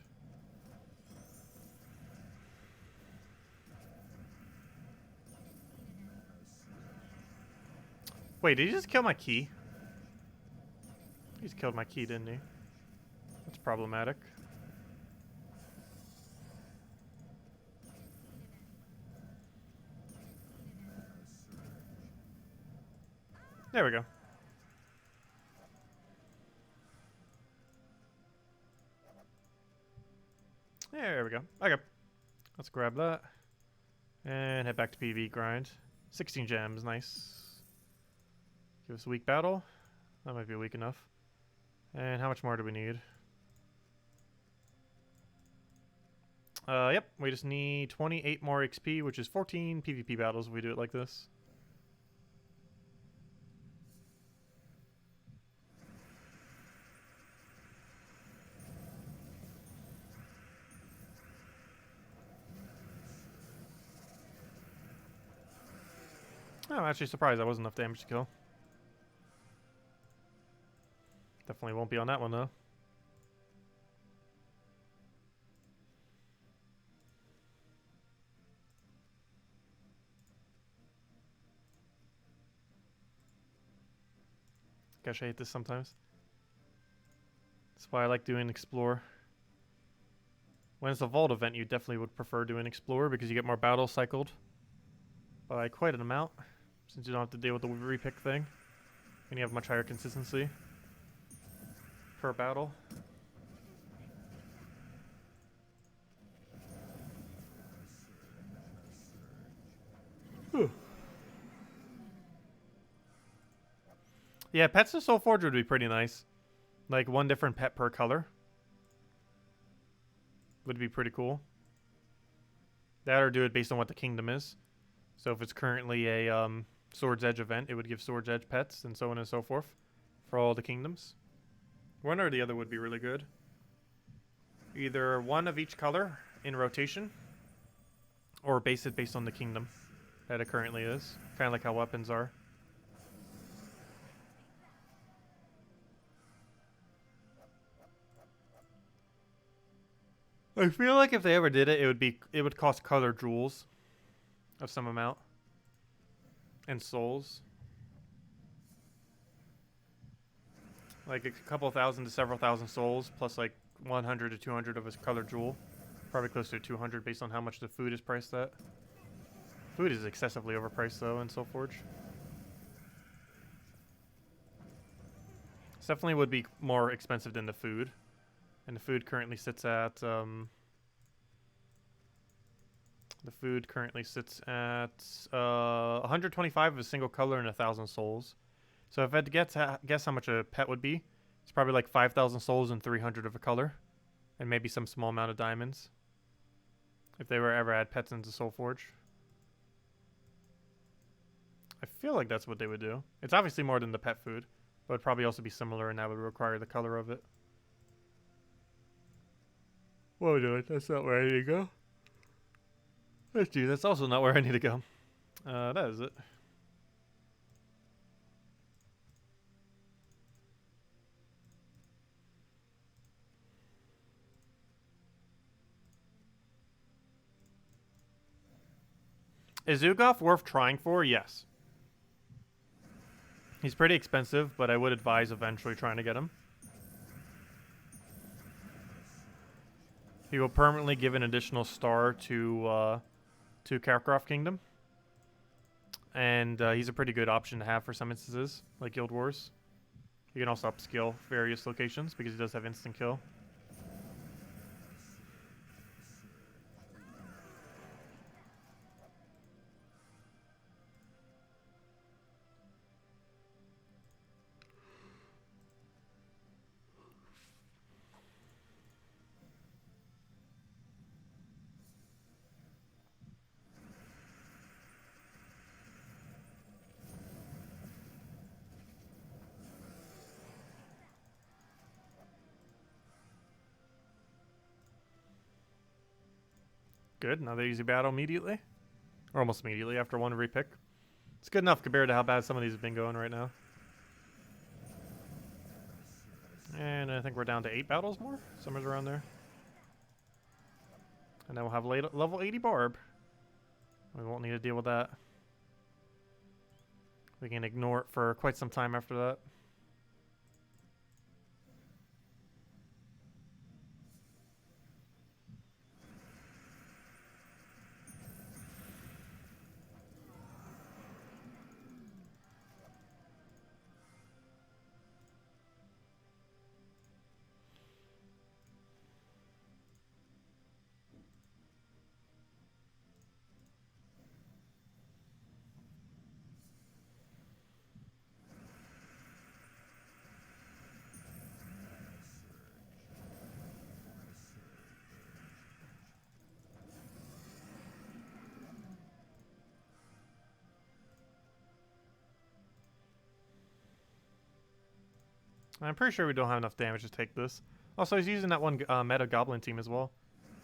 Wait, did he just kill my key? He just killed my key, didn't he? That's problematic. There we go. There we go. Okay. Let's grab that. And head back to PvE grind. 16 gems, nice. Give us a weak battle. That might be weak enough. And how much more do we need? Yep, we just need 28 more XP, which is 14 PvP battles if we do it like this. Oh, I'm actually surprised that wasn't enough damage to kill. Definitely won't be on that one, though. Gosh, I hate this sometimes. That's why I like doing Explore. When it's a Vault event, you definitely would prefer doing Explore because you get more battles cycled by quite an amount, since you don't have to deal with the repick thing, and you have much higher consistency per battle. Yeah, Pets to Soul Forge would be pretty nice. Like one different pet per color would be pretty cool. That or do it based on what the kingdom is. So if it's currently a Sword's Edge event, it would give Sword's Edge pets and so on and so forth for all the kingdoms. One or the other would be really good. Either one of each color in rotation, or base it based on the kingdom that it currently is. Kind of like how weapons are. I feel like if they ever did it, it would cost color jewels of some amount. And souls. Like a couple thousand to several thousand souls, plus like 100 to 200 of his colored jewel. Probably close to 200 based on how much the food is priced at. Food is excessively overpriced though in Soulforge. This definitely would be more expensive than the food. And the food currently sits at the food currently sits at 125 of a single color and 1,000 souls. So if I had to guess how much a pet would be, it's probably like 5,000 souls and 300 of a color. And maybe some small amount of diamonds. If they were ever add pets into Soulforge. I feel like that's what they would do. It's obviously more than the pet food. But it'd probably also be similar and that would require the color of it. What are we doing? That's not where I need to go. Let's do. That's also not where I need to go. That is it. Is Ugoff worth trying for? Yes. He's pretty expensive, but I would advise eventually trying to get him. He will permanently give an additional star to Kakarot Kingdom. And he's a pretty good option to have for some instances, like Guild Wars. You can also upskill various locations because he does have instant kill. Good, another easy battle immediately. Or almost immediately after one repick. It's good enough compared to how bad some of these have been going right now. And I think we're down to 8 battles more. Somewhere around there. And then we'll have level 80 Barb. We won't need to deal with that. We can ignore it for quite some time after that. I'm pretty sure we don't have enough damage to take this. Also, he's using that one meta goblin team as well.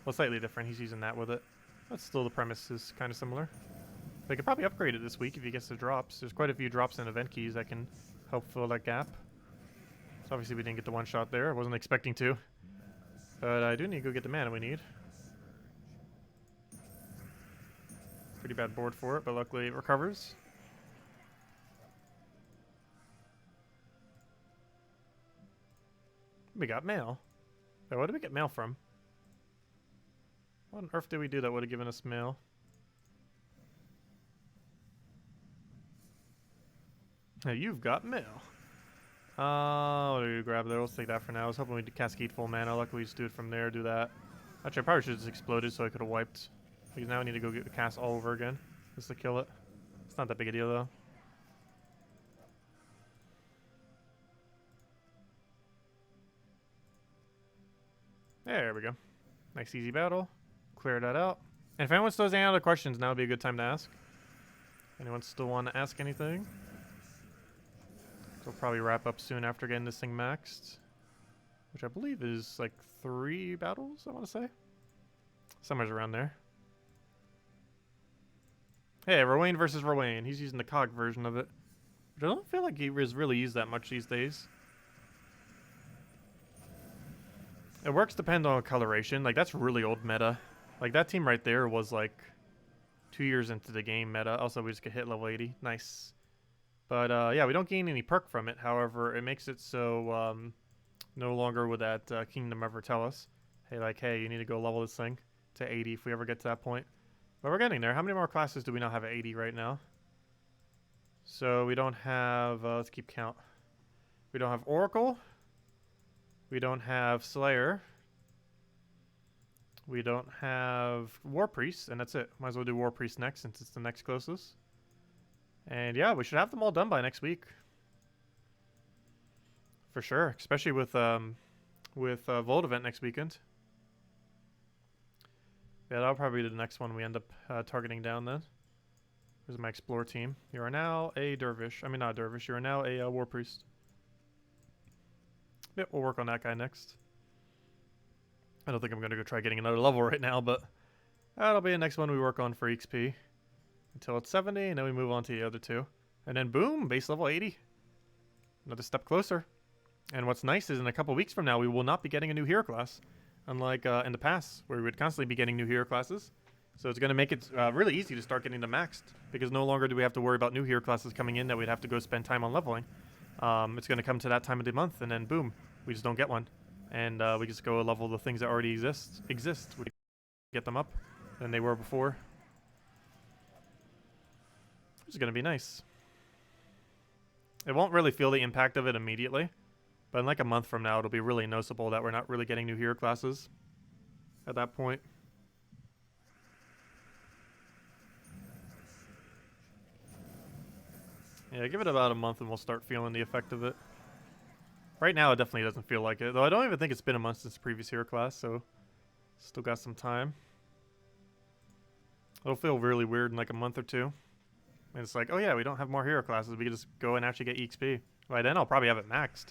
Well, slightly different. He's using that with it. But still, the premise is kind of similar. They could probably upgrade it this week if he gets the drops. There's quite a few drops and event keys that can help fill that gap. So obviously we didn't get the one shot there. I wasn't expecting to. But I do need to go get the mana we need. Pretty bad board for it, but luckily it recovers. We got mail. Wait, what did we get mail from? What on earth did we do that would have given us mail? Hey, you've got mail. What do you grab there? Let's take that for now. I was hoping we'd cascade full mana. Luckily, we just do it from there, do that. Actually, I probably should have just exploded so I could have wiped. Because now I need to go get the cast all over again. Just to kill it. It's not that big a deal, though. There we go. Nice easy battle. Clear that out. And if anyone still has any other questions, now would be a good time to ask. Anyone still want to ask anything? We'll probably wrap up soon after getting this thing maxed. Which I believe is like 3 battles, I want to say. Somewhere's around there. Hey, Rowan versus Rowan. He's using the cog version of it. Which I don't feel like he is really used that much these days. It works depend on coloration. Like, that's really old meta. Like, that team right there was like 2 years into the game meta. Also, we just get hit level 80. Nice. But yeah, we don't gain any perk from it. However, it makes it so no longer would that kingdom ever tell us, hey, like, hey, you need to go level this thing to 80 if we ever get to that point. But we're getting there. How many more classes do we now have at 80 right now? So we don't have, let's keep count. We don't have Oracle. We don't have Slayer. We don't have War Priest, and that's it. Might as well do War Priest next since it's the next closest. And yeah, we should have them all done by next week. For sure, especially with Vault event next weekend. Yeah, that'll probably be the next one we end up targeting down then. Here's my Explore team. You are now a Dervish. I mean, not a Dervish. You are now a War Priest. Yep, we'll work on that guy next. I don't think I'm going to go try getting another level right now, but that'll be the next one we work on for XP. Until it's 70, and then we move on to the other two. And then boom, base level 80. Another step closer. And what's nice is in a couple weeks from now, we will not be getting a new hero class. Unlike in the past, where we would constantly be getting new hero classes. So it's going to make it really easy to start getting them maxed. Because no longer do we have to worry about new hero classes coming in that we'd have to go spend time on leveling. It's going to come to that time of the month, and then boom, we just don't get one. And we just go level the things that already exist. We get them up than they were before. Which is going to be nice. It won't really feel the impact of it immediately. But in like a month from now, it'll be really noticeable that we're not really getting new hero classes at that point. Yeah, give it about a month and we'll start feeling the effect of it. Right now, it definitely doesn't feel like it. Though I don't even think it's been a month since the previous hero class, so still got some time. It'll feel really weird in like a month or two. And it's like, oh yeah, we don't have more hero classes. We can just go and actually get EXP. By then, I'll probably have it maxed.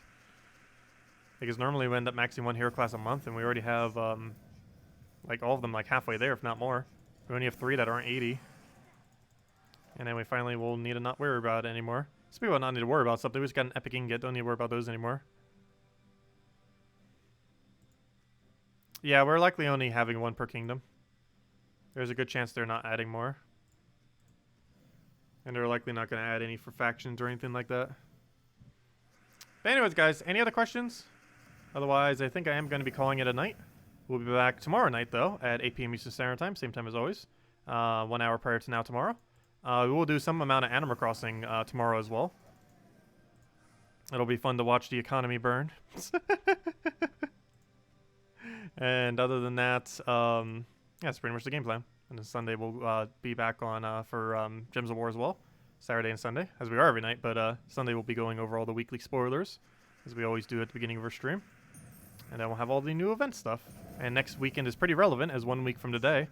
Because normally we end up maxing one hero class a month, and we already have like all of them like halfway there, if not more. We only have 3 that aren't 80. And then we finally will need to not worry about it anymore. Some people not need to worry about something. We just got an epic ingot. Don't need to worry about those anymore. Yeah, we're likely only having 1 per kingdom. There's a good chance they're not adding more. And they're likely not going to add any for factions or anything like that. But anyways, guys, any other questions? Otherwise, I think I am going to be calling it a night. We'll be back tomorrow night, though, at 8 p.m. Eastern Standard Time, same time as always. 1 hour prior to now tomorrow. We will do some amount of Animal Crossing tomorrow as well. It'll be fun to watch the economy burn. And other than that, yeah, that's pretty much the game plan. And then Sunday we'll be back on for Gems of War as well. Saturday and Sunday, as we are every night. But Sunday we'll be going over all the weekly spoilers, as we always do at the beginning of our stream. And then we'll have all the new event stuff. And next weekend is pretty relevant, as 1 week from today,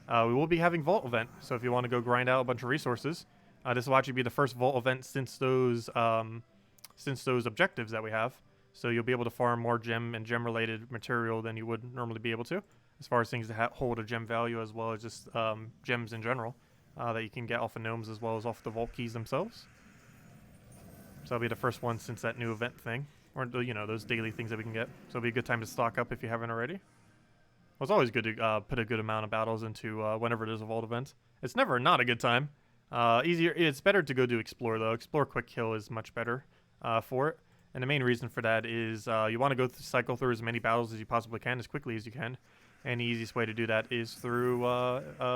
we will be having Vault event. So if you want to go grind out a bunch of resources, this will actually be the first Vault event since those objectives that we have. So you'll be able to farm more gem and gem-related material than you would normally be able to, as far as things that hold a gem value, as well as just gems in general that you can get off of gnomes as well as off the Vault keys themselves. So that'll be the first one since that new event thing, or you know, those daily things that we can get. So it'll be a good time to stock up if you haven't already. Well, it's always good to put a good amount of battles into whenever there's a Vault event. It's never not a good time. It's better to go do Explore though. Explore Quick Kill is much better for it. And the main reason for that is you want to go cycle through as many battles as you possibly can, as quickly as you can. And the easiest way to do that is through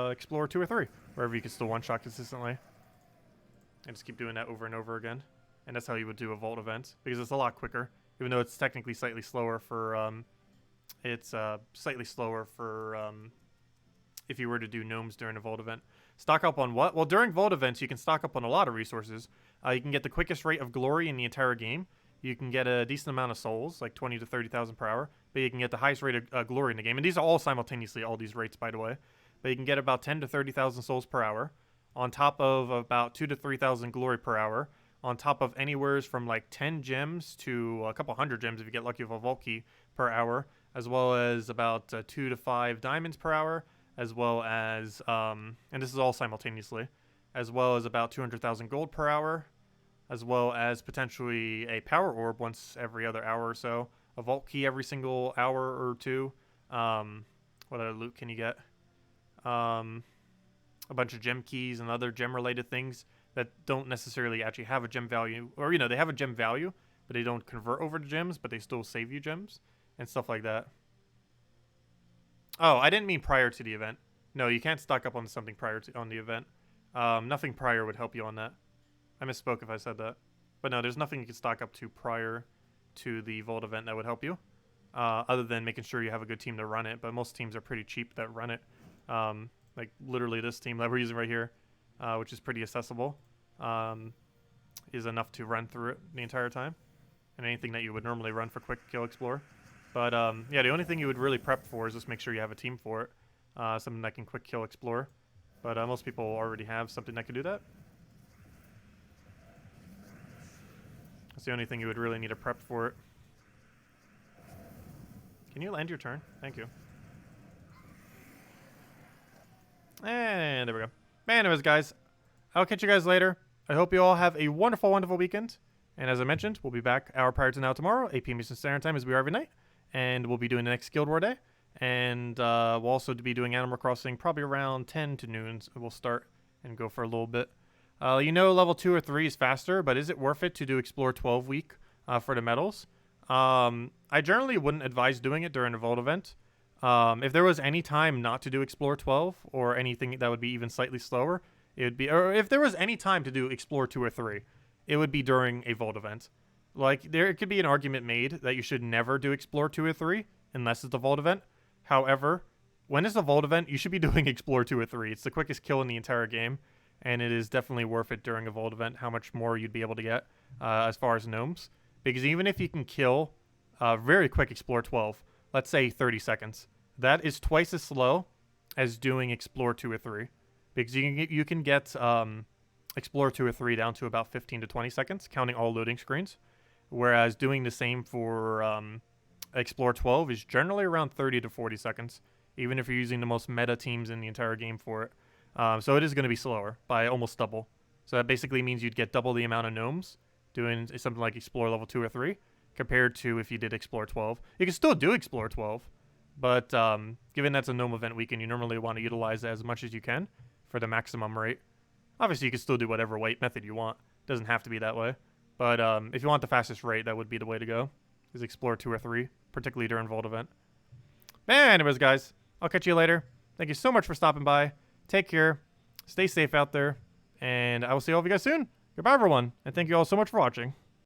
Explore 2 or 3, wherever you can still one-shot consistently. And just keep doing that over and over again. And that's how you would do a Vault event, because it's a lot quicker, even though it's technically slightly slower for... if you were to do gnomes during a Vault event. Stock up on what? Well, during Vault events, you can stock up on a lot of resources. You can get the quickest rate of glory in the entire game. You can get a decent amount of souls, like 20 to 30,000 per hour. But you can get the highest rate of glory in the game. And these are all simultaneously, all these rates, by the way. But you can get about 10 to 30,000 souls per hour, on top of about 2 to 3,000 glory per hour, on top of anywhere from like 10 gems to a couple hundred gems if you get lucky with a Vault key per hour, as well as about 2 to 5 diamonds per hour, as well as, and this is all simultaneously, as well as about 200,000 gold per hour, as well as potentially a power orb once every other hour or so, a Vault key every single hour or two. What other loot can you get? a bunch of gem keys and other gem related things that don't necessarily actually have a gem value, or they have a gem value, but they don't convert over to gems, but they still save you gems and stuff like that. Oh, I didn't mean prior to the event. No, you can't stock up on something prior to on the event. Nothing prior would help you on that. I misspoke if I said that. But no, there's nothing you can stock up to prior to the Vault event that would help you. Other than making sure you have a good team to run it. But most teams are pretty cheap that run it. Like literally this team that we're using right here, which is pretty accessible, is enough to run through it the entire time. And anything that you would normally run for Quick Kill Explore. But yeah, the only thing you would really prep for is just make sure you have a team for it. Something that can Quick Kill Explore. But most people already have something that can do that. That's the only thing you would really need to prep for it. Can you end your turn? Thank you. And there we go. Anyways, guys, I'll catch you guys later. I hope you all have a wonderful, wonderful weekend. And as I mentioned, we'll be back hour prior to now tomorrow, 8 p.m. Eastern Standard Time as we are every night. And we'll be doing the next Guild War Day. And we'll also be doing Animal Crossing probably around 10 to noon. We'll start and go for a little bit. Level 2 or 3 is faster, but is it worth it to do Explore 12 week for the medals? I generally wouldn't advise doing it during a Vault event. If there was any time not to do Explore 12 or anything that would be even slightly slower, it would be, or if there was any time to do Explore 2 or 3, it would be during a Vault event. Like, there could be an argument made that you should never do Explore 2 or 3 unless it's a Vault event. However, when it's a Vault event, you should be doing Explore 2 or 3. It's the quickest kill in the entire game, and it is definitely worth it during a Vault event how much more you'd be able to get as far as gnomes. Because even if you can kill very quick Explore 12, let's say 30 seconds, that is twice as slow as doing Explore 2 or 3. Because you can get Explore 2 or 3 down to about 15 to 20 seconds, counting all loading screens. Whereas doing the same for Explore 12 is generally around 30 to 40 seconds, even if you're using the most meta teams in the entire game for it. So it is going to be slower by almost double. So that basically means you'd get double the amount of gnomes doing something like Explore level 2 or 3 compared to if you did Explore 12. You can still do Explore 12, but given that's a gnome event weekend, you normally want to utilize it as much as you can for the maximum rate. Obviously, you can still do whatever weight method you want. It doesn't have to be that way. But if you want the fastest rate, that would be the way to go, is Explore 2 or 3, particularly during Vault event. But anyways, guys, I'll catch you later. Thank you so much for stopping by. Take care. Stay safe out there. And I will see all of you guys soon. Goodbye, everyone. And thank you all so much for watching.